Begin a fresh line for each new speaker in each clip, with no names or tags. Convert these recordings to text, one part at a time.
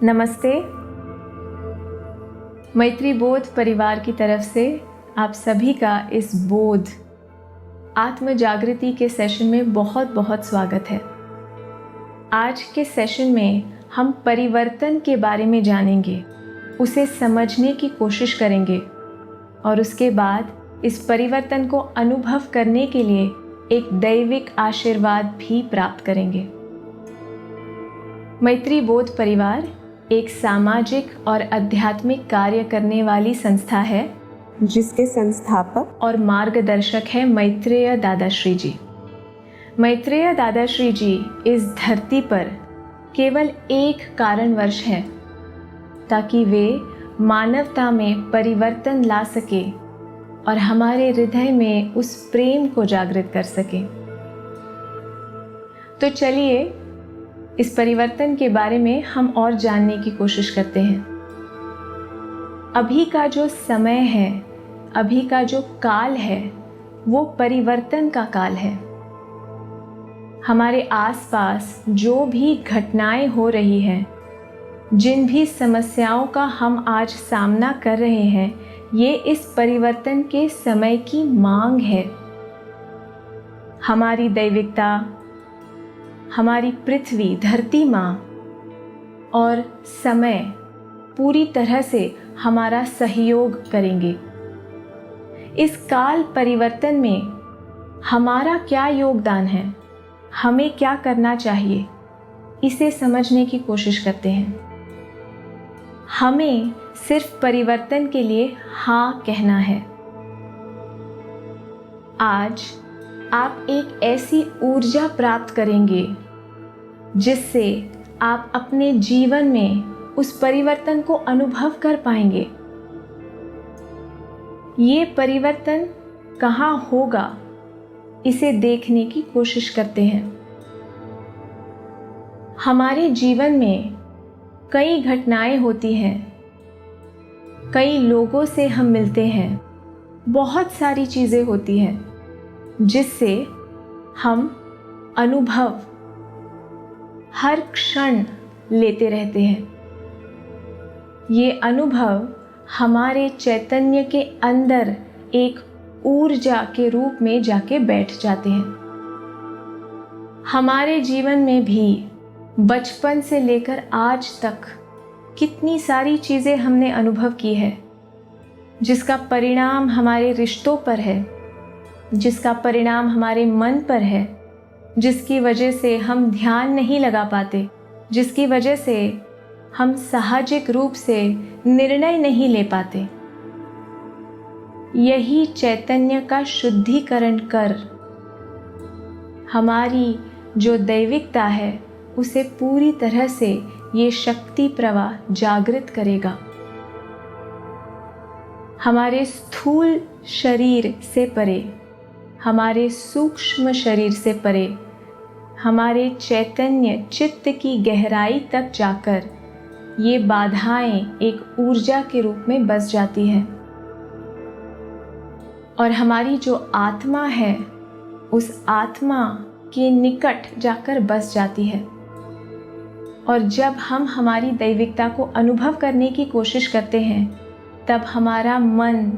नमस्ते। मैत्री बोध परिवार की तरफ से आप सभी का इस बोध आत्म जागृति के सेशन में बहुत बहुत स्वागत है। आज के सेशन में हम परिवर्तन के बारे में जानेंगे, उसे समझने की कोशिश करेंगे और उसके बाद इस परिवर्तन को अनुभव करने के लिए एक दैविक आशीर्वाद भी प्राप्त करेंगे। मैत्री बोध परिवार एक सामाजिक और आध्यात्मिक कार्य करने वाली संस्था है
जिसके संस्थापक
और मार्गदर्शक है मैत्रेय दादाश्री जी। मैत्रेय दादाश्री जी इस धरती पर केवल एक कारणवश हैं, ताकि वे मानवता में परिवर्तन ला सके और हमारे हृदय में उस प्रेम को जागृत कर सके। तो चलिए इस परिवर्तन के बारे में हम और जानने की कोशिश करते हैं। अभी का जो समय है, अभी का जो काल है, वो परिवर्तन का काल है। हमारे आसपास जो भी घटनाएं हो रही हैं, जिन भी समस्याओं का हम आज सामना कर रहे हैं, ये इस परिवर्तन के समय की मांग है। हमारी दैविकता, हमारी पृथ्वी, धरती माँ और समय पूरी तरह से हमारा सहयोग करेंगे। इस काल परिवर्तन में हमारा क्या योगदान है, हमें क्या करना चाहिए, इसे समझने की कोशिश करते हैं। हमें सिर्फ परिवर्तन के लिए हाँ कहना है। आज आप एक ऐसी ऊर्जा प्राप्त करेंगे जिससे आप अपने जीवन में उस परिवर्तन को अनुभव कर पाएंगे। ये परिवर्तन कहाँ होगा, इसे देखने की कोशिश करते हैं। हमारे जीवन में कई घटनाएं होती हैं, कई लोगों से हम मिलते हैं, बहुत सारी चीज़ें होती हैं जिससे हम अनुभव हर क्षण लेते रहते हैं। ये अनुभव हमारे चैतन्य के अंदर एक ऊर्जा के रूप में जाके बैठ जाते हैं। हमारे जीवन में भी बचपन से लेकर आज तक कितनी सारी चीज़ें हमने अनुभव की है, जिसका परिणाम हमारे रिश्तों पर है, जिसका परिणाम हमारे मन पर है, जिसकी वजह से हम ध्यान नहीं लगा पाते, जिसकी वजह से हम साहजिक रूप से निर्णय नहीं ले पाते। यही चैतन्य का शुद्धिकरण कर हमारी जो दैविकता है उसे पूरी तरह से ये शक्ति प्रवाह जागृत करेगा। हमारे स्थूल शरीर से परे, हमारे सूक्ष्म शरीर से परे, हमारे चैतन्य चित्त की गहराई तक जाकर ये बाधाएं एक ऊर्जा के रूप में बस जाती हैं और हमारी जो आत्मा है उस आत्मा के निकट जाकर बस जाती है। और जब हम हमारी दैविकता को अनुभव करने की कोशिश करते हैं, तब हमारा मन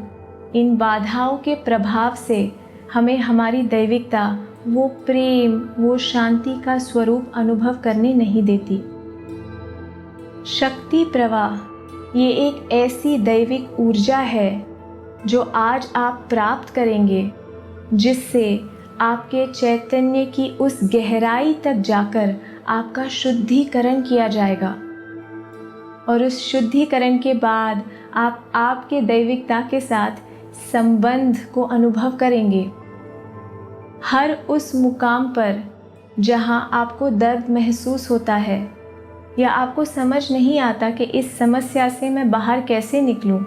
इन बाधाओं के प्रभाव से हमें हमारी दैविकता, वो प्रेम, वो शांति का स्वरूप अनुभव करने नहीं देती। शक्ति प्रवाह ये एक ऐसी दैविक ऊर्जा है जो आज आप प्राप्त करेंगे, जिससे आपके चैतन्य की उस गहराई तक जाकर आपका शुद्धिकरण किया जाएगा। और उस शुद्धिकरण के बाद आप आपके दैविकता के साथ संबंध को अनुभव करेंगे। हर उस मुकाम पर जहां आपको दर्द महसूस होता है या आपको समझ नहीं आता कि इस समस्या से मैं बाहर कैसे निकलूं,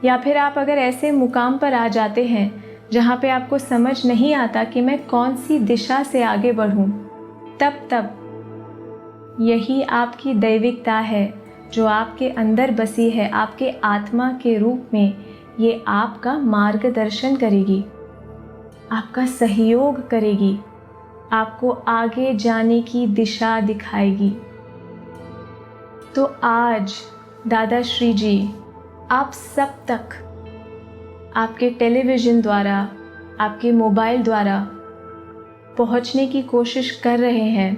या फिर आप अगर ऐसे मुकाम पर आ जाते हैं जहां पे आपको समझ नहीं आता कि मैं कौन सी दिशा से आगे बढ़ूं, तब यही आपकी दैविकता है जो आपके अंदर बसी है। आपके आत्मा के रूप में ये आपका मार्गदर्शन करेगी, आपका सहयोग करेगी, आपको आगे जाने की दिशा दिखाएगी। तो आज दादा श्री जी आप सब तक आपके टेलीविज़न द्वारा, आपके मोबाइल द्वारा पहुंचने की कोशिश कर रहे हैं,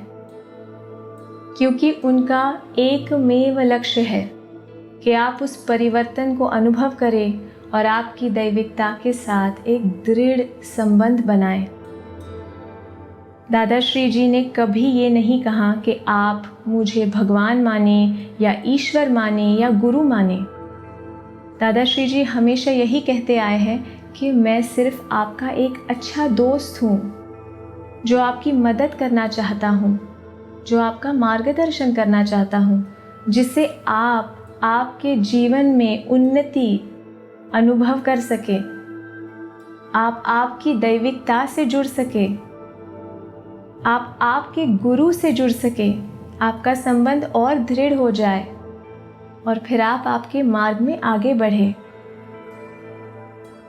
क्योंकि उनका एकमेव लक्ष्य है कि आप उस परिवर्तन को अनुभव करें और आपकी दैविकता के साथ एक दृढ़ संबंध बनाएं। दादा श्री जी ने कभी ये नहीं कहा कि आप मुझे भगवान माने या ईश्वर माने या गुरु माने। दादा श्री जी हमेशा यही कहते आए हैं कि मैं सिर्फ आपका एक अच्छा दोस्त हूँ, जो आपकी मदद करना चाहता हूँ, जो आपका मार्गदर्शन करना चाहता हूँ, जिससे आप आपके जीवन में उन्नति अनुभव कर सके, आप आपकी दैविकता से जुड़ सके, आप आपके गुरु से जुड़ सके, आपका संबंध और दृढ़ हो जाए और फिर आप आपके मार्ग में आगे बढ़े।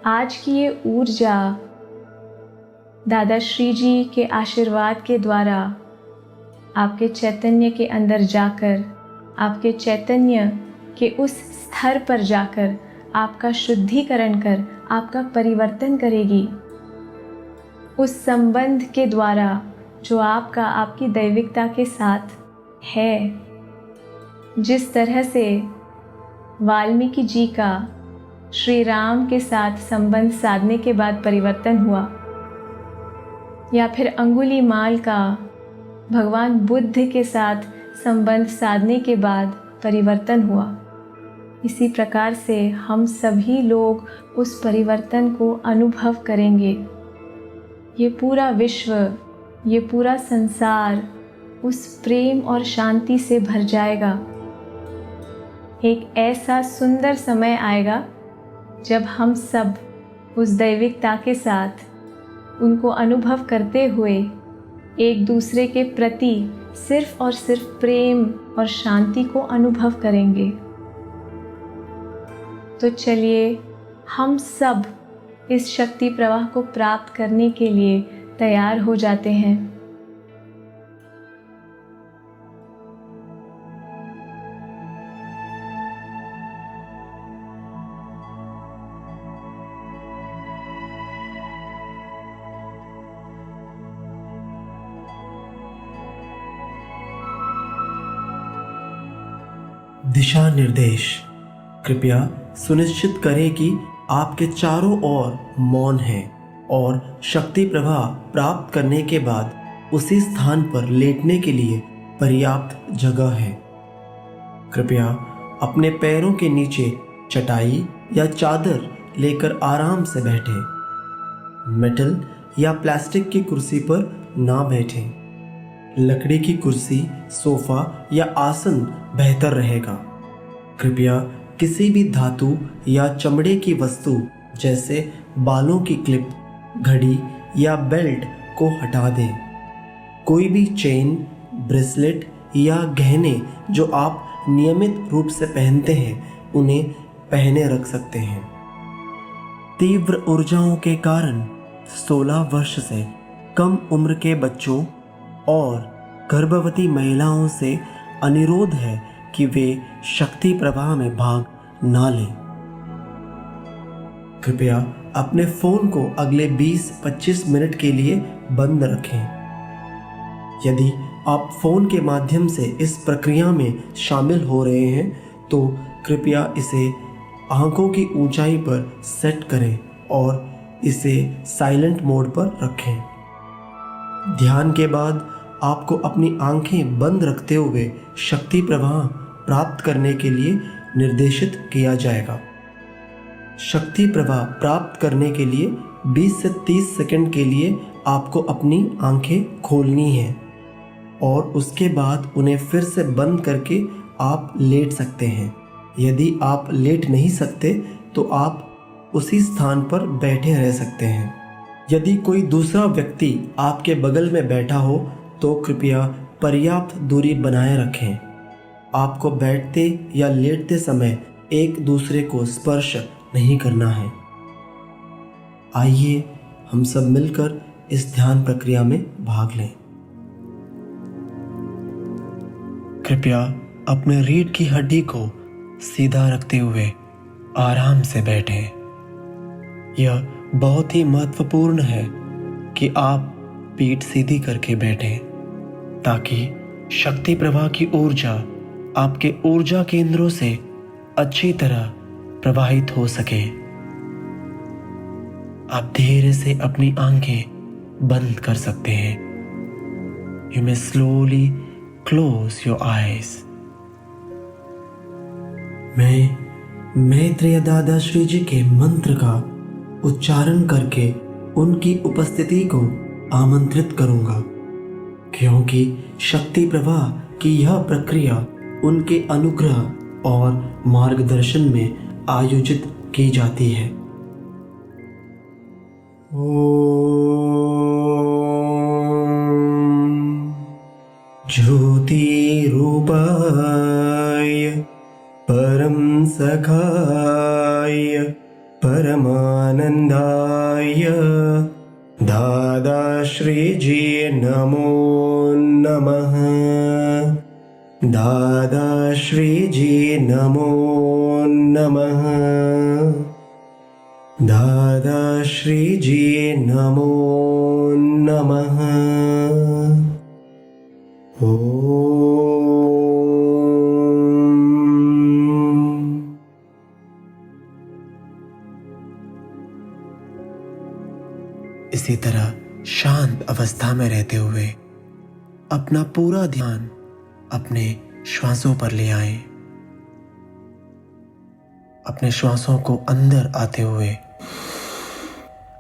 आज की ये ऊर्जा दादा श्री जी के आशीर्वाद के द्वारा आपके चैतन्य के अंदर जाकर, आपके चैतन्य के उस स्तर पर जाकर आपका शुद्धिकरण कर आपका परिवर्तन करेगी। उस संबंध के द्वारा जो आपका आपकी दैविकता के साथ है, जिस तरह से वाल्मीकि जी का श्री राम के साथ संबंध साधने के बाद परिवर्तन हुआ, या फिर अंगुलीमाल का भगवान बुद्ध के साथ संबंध साधने के बाद परिवर्तन हुआ, इसी प्रकार से हम सभी लोग उस परिवर्तन को अनुभव करेंगे। ये पूरा विश्व, ये पूरा संसार उस प्रेम और शांति से भर जाएगा। एक ऐसा सुंदर समय आएगा जब हम सब उस दैविकता के साथ उनको अनुभव करते हुए एक दूसरे के प्रति सिर्फ और सिर्फ प्रेम और शांति को अनुभव करेंगे। तो चलिए हम सब इस शक्ति प्रवाह को प्राप्त करने के लिए तैयार हो जाते हैं।
दिशा निर्देश। कृपया सुनिश्चित करें कि आपके चारों ओर मौन है और शक्ति प्रवाह प्राप्त करने के बाद उसी स्थान पर लेटने के लिए पर्याप्त जगह है। कृपया अपने पैरों के नीचे चटाई या चादर लेकर आराम से बैठें। मेटल या प्लास्टिक की कुर्सी पर ना बैठें। लकड़ी की कुर्सी, सोफा या आसन बेहतर रहेगा। कृपया किसी भी धातु या चमड़े की वस्तु जैसे बालों की क्लिप, घड़ी या बेल्ट को हटा दें। कोई भी चेन, ब्रेसलेट या गहने जो आप नियमित रूप से पहनते हैं, उन्हें पहने रख सकते हैं। तीव्र ऊर्जाओं के कारण 16 वर्ष से कम उम्र के बच्चों और गर्भवती महिलाओं से अनुरोध है कि वे शक्ति प्रवाह में भाग ना लें। कृपया अपने फ़ोन को अगले 20-25 मिनट के लिए बंद रखें। यदि आप फ़ोन के माध्यम से इस प्रक्रिया में शामिल हो रहे हैं तो कृपया इसे आंखों की ऊंचाई पर सेट करें और इसे साइलेंट मोड पर रखें। ध्यान के बाद आपको अपनी आंखें बंद रखते हुए शक्ति प्रवाह प्राप्त करने के लिए निर्देशित किया जाएगा। शक्ति प्रवाह प्राप्त करने के लिए 20 से 30 सेकंड के लिए आपको अपनी आंखें खोलनी हैं और उसके बाद उन्हें फिर से बंद करके आप लेट सकते हैं। यदि आप लेट नहीं सकते तो आप उसी स्थान पर बैठे रह सकते हैं। यदि कोई दूसरा व्यक्ति आपके बगल में बैठा हो तो कृपया पर्याप्त दूरी बनाए रखें। आपको बैठते या लेटते समय एक दूसरे को स्पर्श नहीं करना है। आइए हम सब मिलकर इस ध्यान प्रक्रिया में भाग लें। कृपया अपने रीढ़ की हड्डी को सीधा रखते हुए आराम से बैठें। यह बहुत ही महत्वपूर्ण है कि आप पीठ सीधी करके बैठें ताकि शक्ति प्रवाह की ऊर्जा आपके ऊर्जा केंद्रों से अच्छी तरह प्रवाहित हो सके। आप धीरे से अपनी आंखें बंद कर सकते हैं। You may slowly close your eyes. मैं मैत्रेय दादा श्री जी के मंत्र का उच्चारण करके उनकी उपस्थिति को आमंत्रित करूंगा, क्योंकि शक्ति प्रवाह की यह प्रक्रिया उनके अनुग्रह और मार्गदर्शन में आयोजित की जाती है। ज्योति रूपाय परम सखाय परमानंदाय दादा श्री जी नमो नमः। दादा श्री जी नमो नमः। दादा श्री जी नमो नमः। इसी तरह शांत अवस्था में रहते हुए अपना पूरा ध्यान अपने श्वासों पर ले आएं। अपने श्वासों को अंदर आते हुए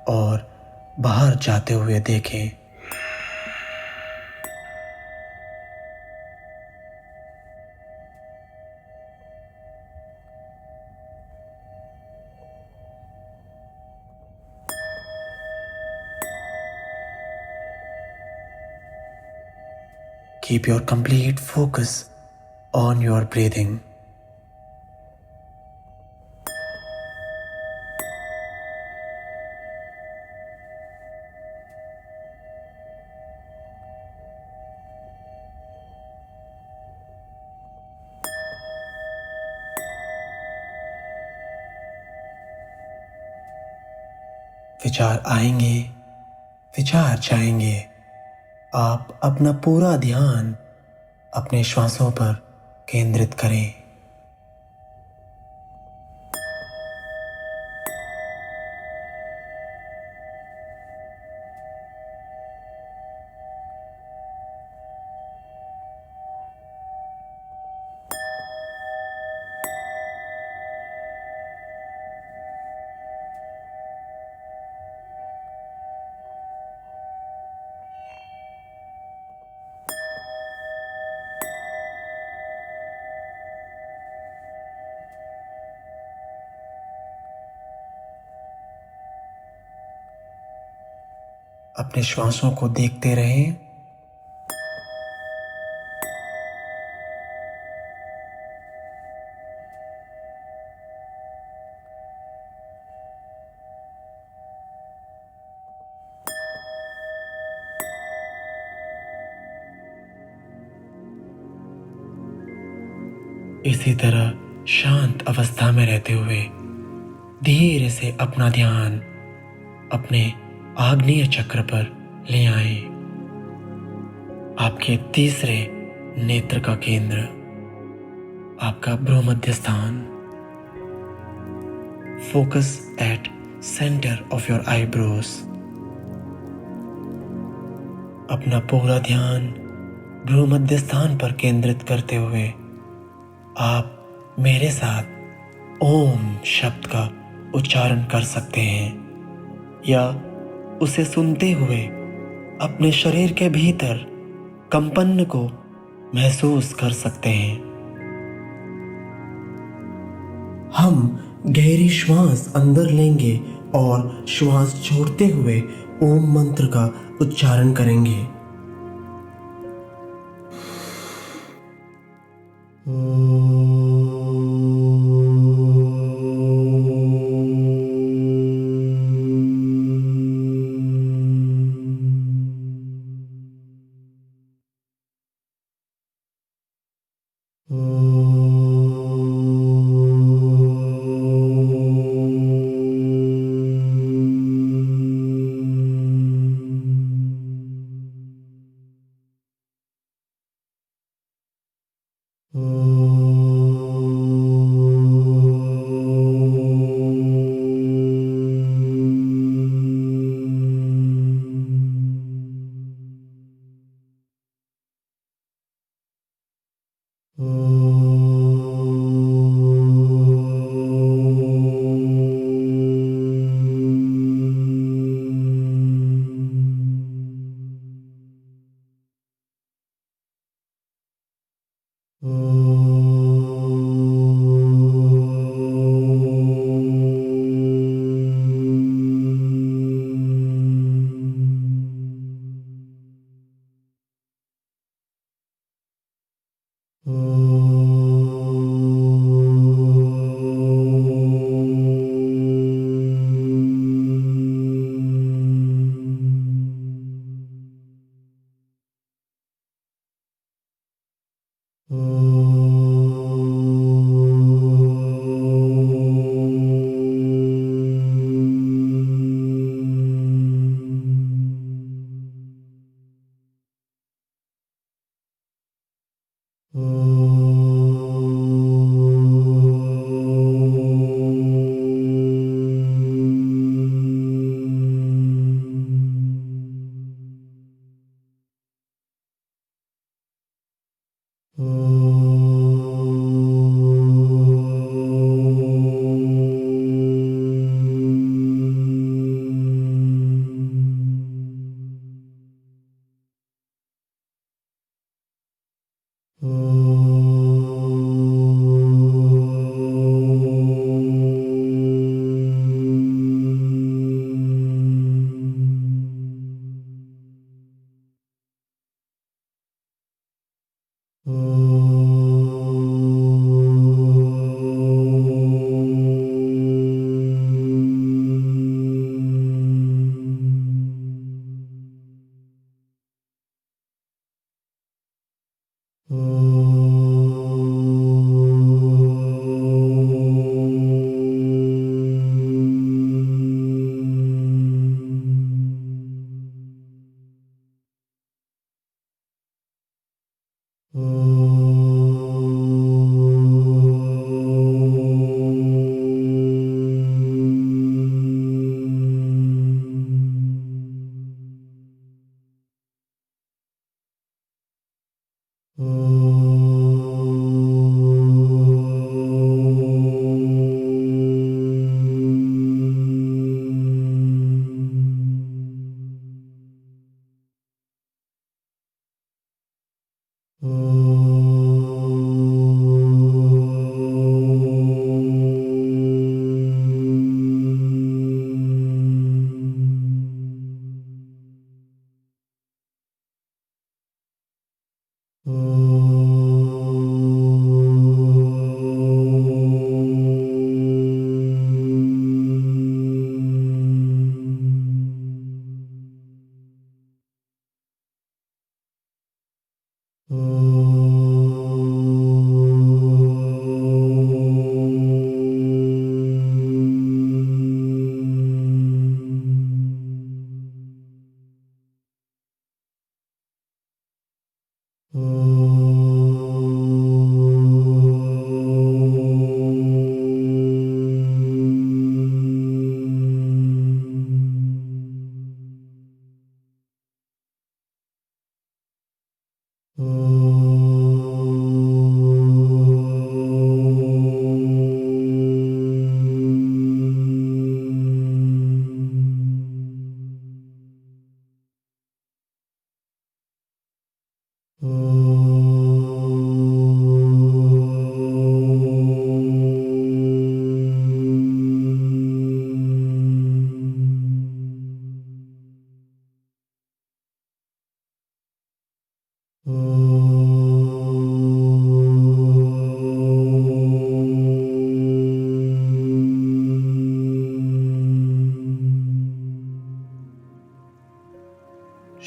और बाहर जाते हुए देखें। Keep your complete focus on your breathing. विचार आएंगे, विचार जाएंगे। आप अपना पूरा ध्यान अपने श्वासों पर केंद्रित करें। अपने श्वासों को देखते रहें। इसी तरह शांत अवस्था में रहते हुए धीरे से अपना ध्यान अपने आग्नेय चक्र पर ले आएं। आपके तीसरे नेत्र का केंद्र, आपका भ्रूमध्य स्थान। Focus at centre of your eyebrows. अपना पूरा ध्यान भ्रूमध्य स्थान पर केंद्रित करते हुए आप मेरे साथ ओम शब्द का उच्चारण कर सकते हैं या उसे सुनते हुए अपने शरीर के भीतर कंपन को महसूस कर सकते हैं। हम गहरी श्वास अंदर लेंगे और श्वास छोड़ते हुए ओम मंत्र का उच्चारण करेंगे।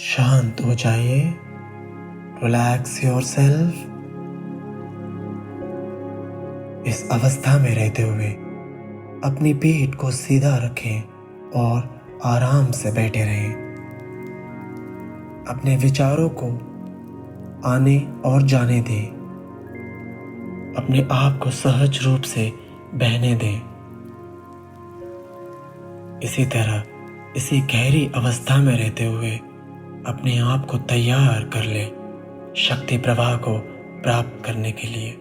शांत हो जाइए, रिलैक्स योरसेल्फ इस अवस्था में रहते हुए अपनी पीठ को सीधा रखें और आराम से बैठे रहें। अपने विचारों को आने और जाने दें। अपने आप को सहज रूप से बहने दें। इसी तरह इसी गहरी अवस्था में रहते हुए अपने आप को तैयार कर ले शक्ति प्रवाह को प्राप्त करने के लिए।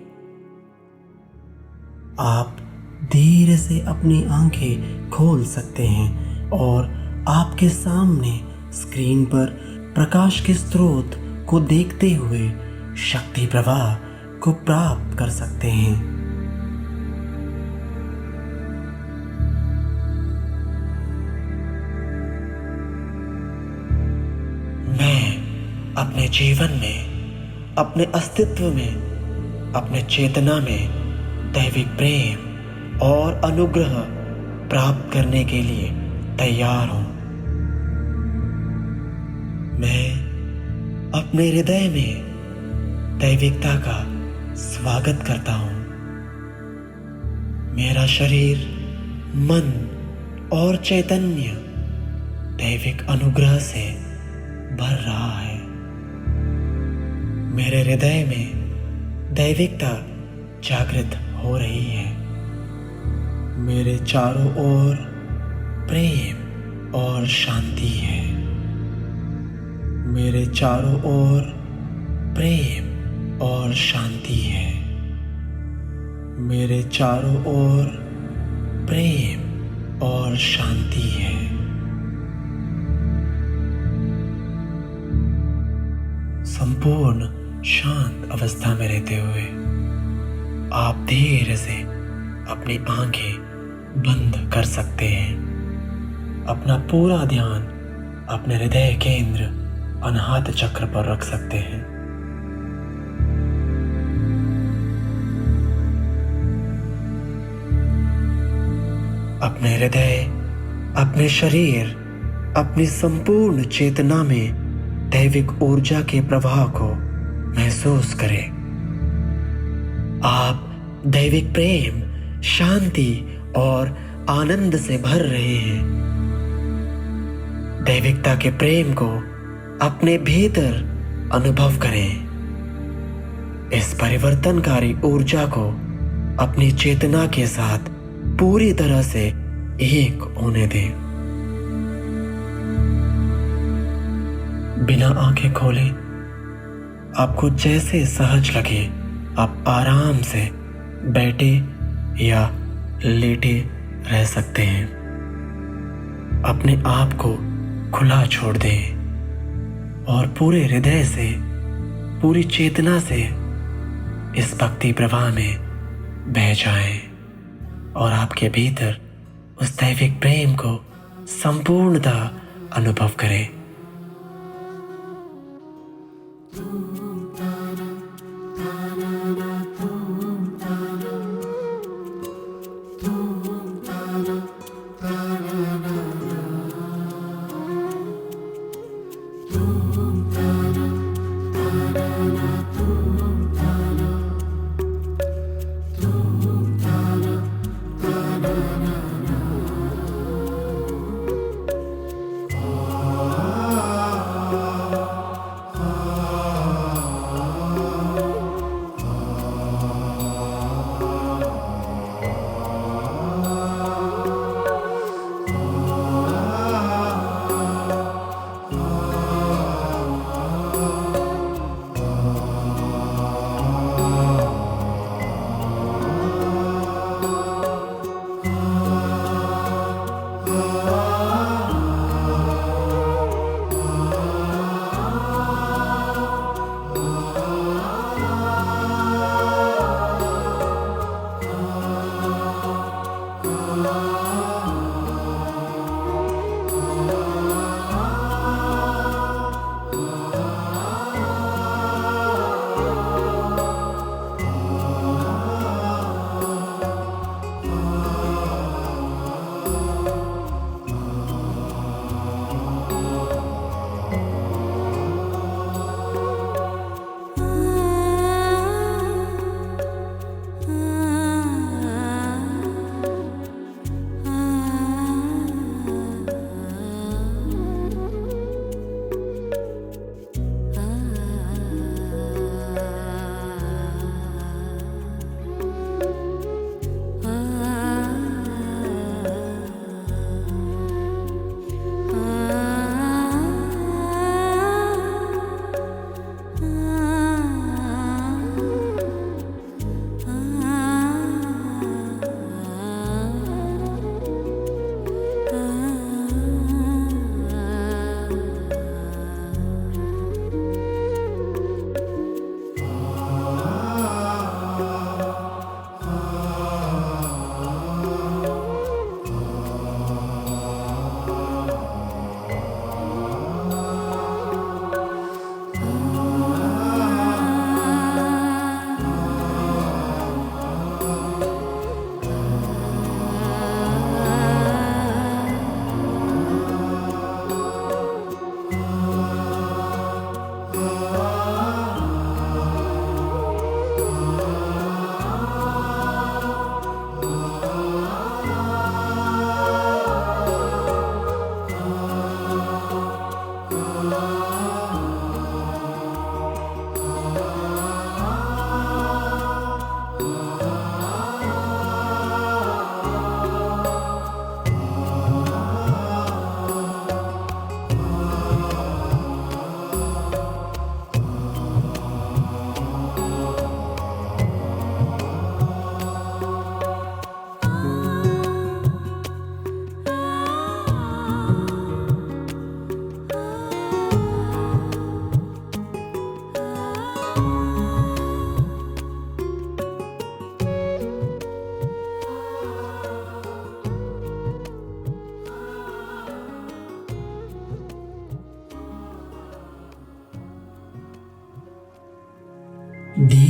आप धीरे से अपनी आंखें खोल सकते हैं और आपके सामने स्क्रीन पर प्रकाश के स्रोत को देखते हुए शक्ति प्रवाह को प्राप्त कर सकते हैं। मैं अपने जीवन में, अपने अस्तित्व में, अपने चेतना में दैविक प्रेम और अनुग्रह प्राप्त करने के लिए तैयार हूं। मैं अपने हृदय में दैविकता का स्वागत करता हूं। मेरा शरीर, मन और चैतन्य दैविक अनुग्रह से भर रहा है। मेरे हृदय में दैविकता जागृत हो रही है। मेरे चारों ओर प्रेम और शांति है। मेरे चारों ओर प्रेम और शांति है। मेरे चारों ओर प्रेम और शांति है। संपूर्ण शांत अवस्था में रहते हुए आप धीरे से अपनी आंखें बंद कर सकते हैं। अपना पूरा ध्यान अपने हृदय केंद्र अनाहत चक्र पर रख सकते हैं। अपने हृदय, अपने शरीर, अपनी संपूर्ण चेतना में दैविक ऊर्जा के प्रवाह को महसूस करें। आप दैविक प्रेम, शांति और आनंद से भर रहे हैं। दैविकता के प्रेम को अपने भीतर अनुभव करें। इस परिवर्तनकारी ऊर्जा को अपनी चेतना के साथ पूरी तरह से एक होने दें। बिना आंखें खोले आपको जैसे सहज लगे आप आराम से बैठे या लेटे रह सकते हैं। अपने आप को खुला छोड़ दें और पूरे हृदय से, पूरी चेतना से इस भक्ति प्रवाह में बह जाएं और आपके भीतर उस दैविक प्रेम को संपूर्णतः अनुभव करें।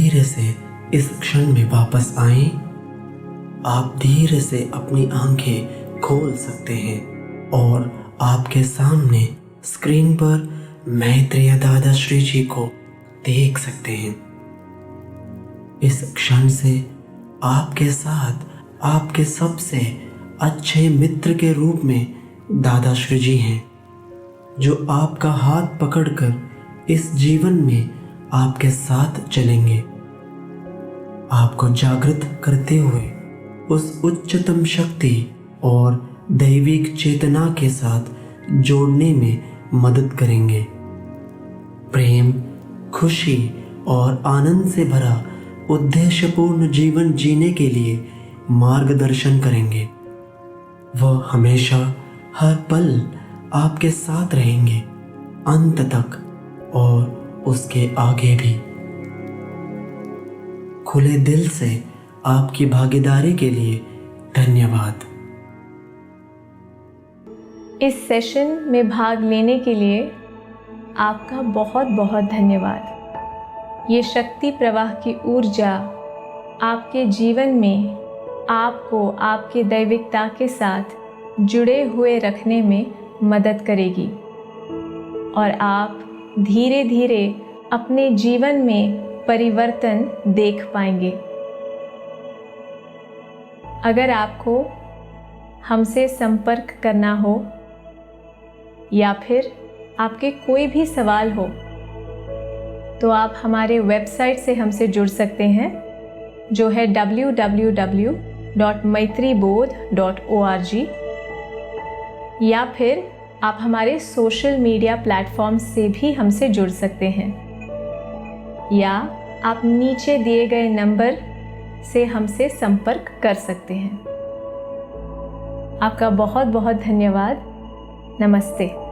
धीरे से इस क्षण में वापस आएं। आप धीरे से अपनी आंखें खोल सकते हैं और आपके सामने स्क्रीन पर मैत्रेय दादा श्री जी को देख सकते हैं। इस क्षण से आपके साथ आपके सबसे अच्छे मित्र के रूप में दादा श्री जी हैं, जो आपका हाथ पकड़कर इस जीवन में आपके साथ चलेंगे, आपको जागृत करते हुए उस उच्चतम शक्ति और दैविक चेतना के साथ जोड़ने में मदद करेंगे। प्रेम, खुशी और आनंद से भरा उद्देश्यपूर्ण जीवन जीने के लिए मार्गदर्शन करेंगे। वह हमेशा हर पल आपके साथ रहेंगे, अंत तक और उसके आगे भी। खुले दिल से आपकी भागीदारी के लिए धन्यवाद।
इस सेशन में भाग लेने के लिए आपका बहुत बहुत धन्यवाद। ये शक्ति प्रवाह की ऊर्जा आपके जीवन में आपको आपके दैविकता के साथ जुड़े हुए रखने में मदद करेगी और आप धीरे धीरे अपने जीवन में परिवर्तन देख पाएंगे। अगर आपको हमसे संपर्क करना हो या फिर आपके कोई भी सवाल हो तो आप हमारे वेबसाइट से हमसे जुड़ सकते हैं, जो है www.maitribodh.org, या फिर आप हमारे सोशल मीडिया प्लेटफॉर्म्स से भी हमसे जुड़ सकते हैं, या आप नीचे दिए गए नंबर से हमसे संपर्क कर सकते हैं। आपका बहुत बहुत धन्यवाद। नमस्ते।